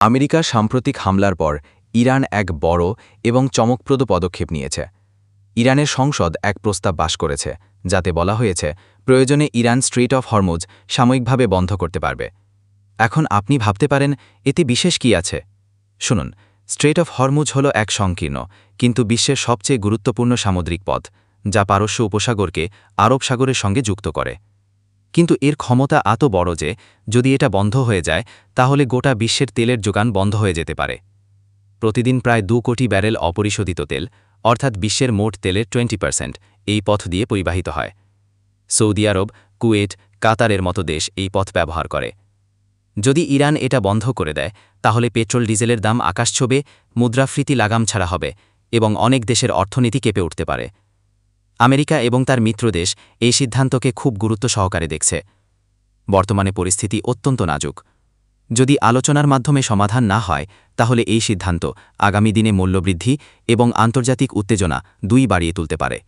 আমেরিকার সাম্প্রতিক হামলার পর ইরান এক বড় এবং চমকপ্রদ পদক্ষেপ নিয়েছে। ইরানের সংসদ এক প্রস্তাব পাস করেছে, যাতে বলা হয়েছে প্রয়োজনে ইরান স্ট্রেইট অফ হরমুজ সাময়িকভাবে বন্ধ করতে পারবে। এখন আপনি ভাবতে পারেন, এতে বিশেষ কি আছে? শুনুন, স্ট্রেইট অফ হরমুজ হল এক সংকীর্ণ কিন্তু বিশ্বের সবচেয়ে গুরুত্বপূর্ণ সামুদ্রিক পথ, যা পারস্য উপসাগরকে আরব সাগরের সঙ্গে যুক্ত করে। কিন্তু এর ক্ষমতা এত বড় যে যদি এটা বন্ধ হয়ে যায়, তাহলে গোটা বিশ্বের তেলের যোগান বন্ধ হয়ে যেতে পারে। প্রতিদিন প্রায় 2 কোটি ব্যারেল অপরিশোধিত তেল, অর্থাৎ বিশ্বের মোট তেলের 20% এই পথ দিয়ে পরিবাহিত হয়। সৌদি আরব, কুয়েত, কাতারের মতো দেশ এই পথ ব্যবহার করে। যদি ইরান এটা বন্ধ করে দেয়, তাহলে পেট্রোল ডিজেলের দাম আকাশ ছোঁবে, মুদ্রাস্ফীতি লাগাম ছাড়া হবে এবং অনেক দেশের অর্থনীতি কেঁপে উঠতে পারে। আমেরিকা এবং তার মিত্রদেশ এই সিদ্ধান্তকে খুব গুরুত্ব সহকারে দেখছে। বর্তমানে পরিস্থিতি অত্যন্ত নাজুক। যদি আলোচনার মাধ্যমে সমাধান না হয়, তাহলে এই সিদ্ধান্ত আগামী দিনে মূল্যবৃদ্ধি এবং আন্তর্জাতিক উত্তেজনা দুই বাড়িয়ে তুলতে পারে।